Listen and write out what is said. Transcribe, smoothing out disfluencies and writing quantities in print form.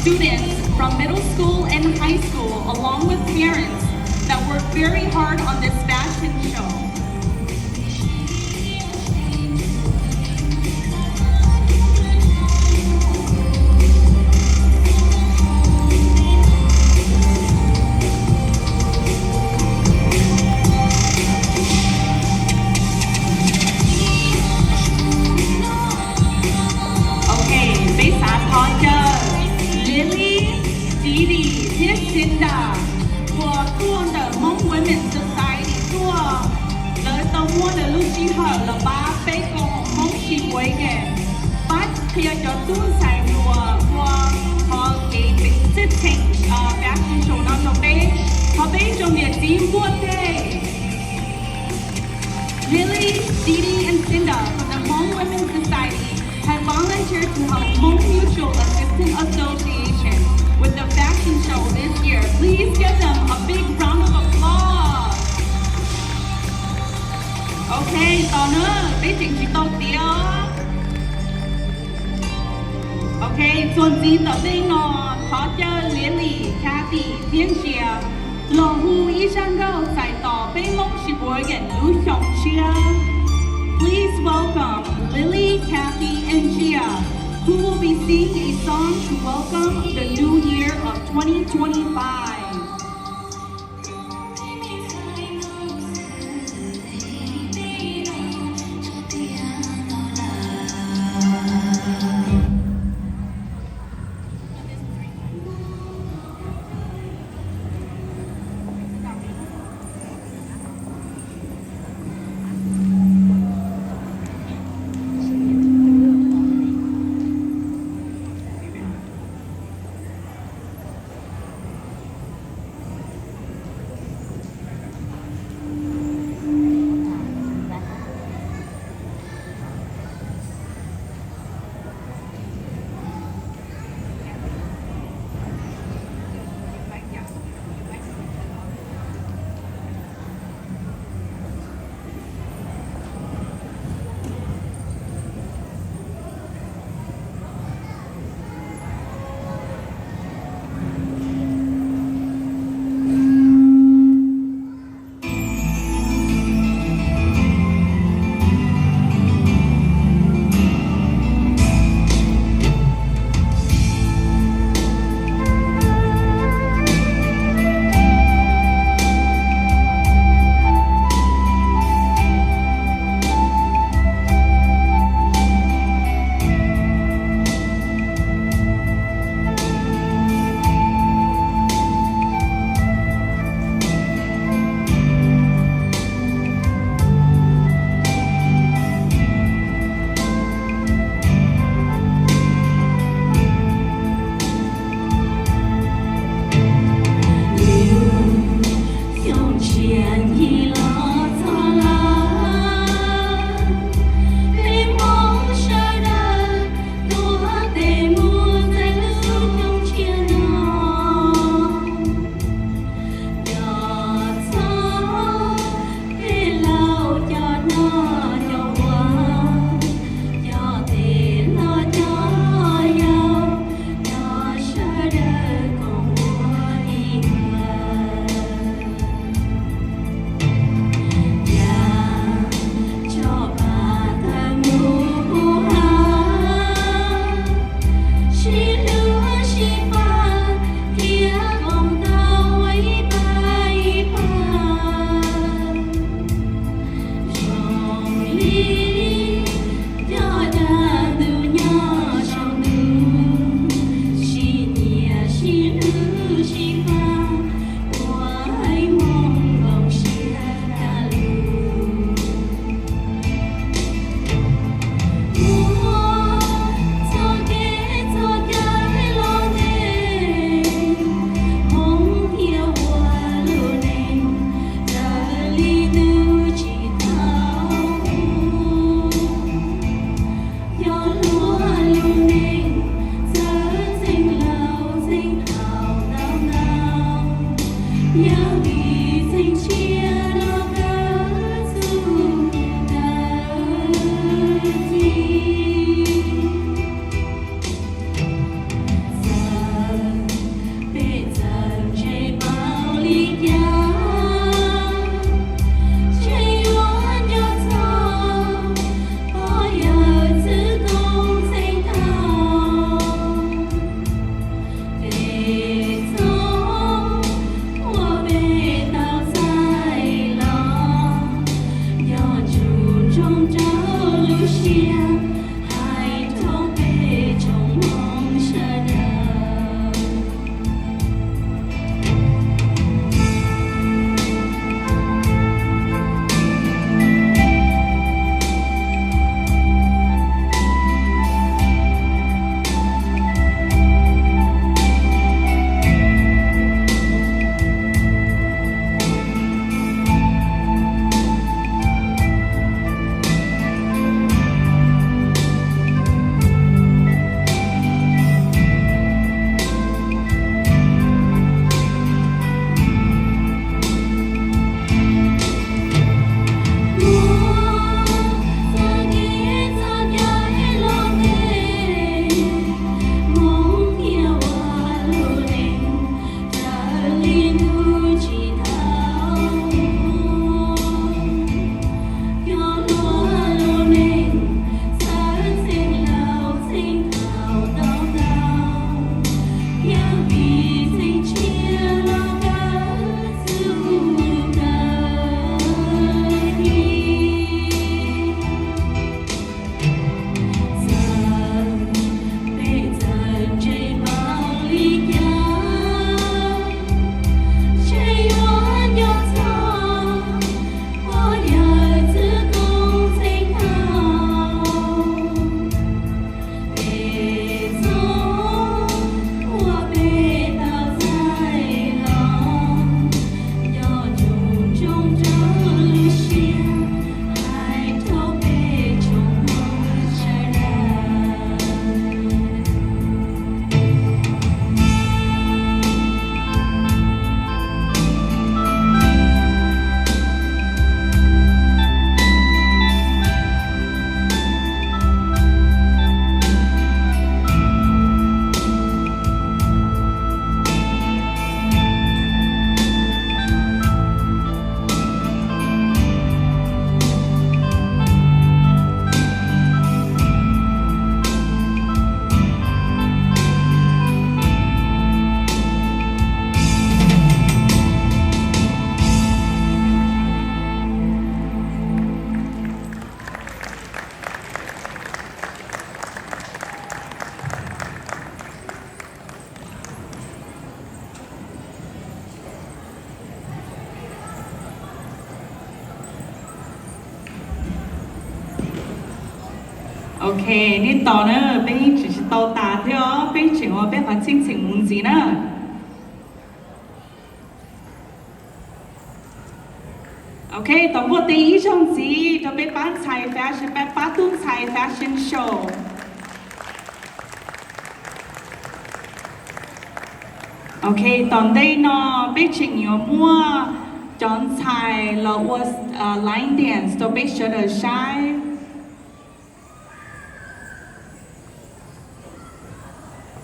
students from middle school and high school, along with parents, that worked very hard on this fashion show. Lily, Didi, Tisinda, 我做的蒙 Women's Society 做了到我的路之後了吧，被個蒙是會嘅，但佢有做晒我嘅即情fashion show 那種嘅，我被仲嘅節目嘅。Lily, Didi, and Cinda from the Hmong Women's Society have volunteered to help Hmong Mutual Assistance Association with the fashion show this year. Please give them a big round of applause. Okay,ต่อเนื่องได้ถึงที่โต๊ะเดียว Okay, ส่วนจีนต่อได้นอนขอเจอเหลียนหลี่แคตี้เทียนเชียหล่อหูอีช่างเราใส่ต่อไปมงชิบัวเหยินรู้ชงเชีย Please welcome Lily, Kathy, and Gia, who will be singing a song to welcome the new year of 2025. OK，你到呢，边只是到大条，边前我边发亲情文字呢。OK，當我第一場子就被班菜 fashion，被巴頓菜 fashion show。OK，當地呢被請有麼裝菜了我line dance 都被學得晒。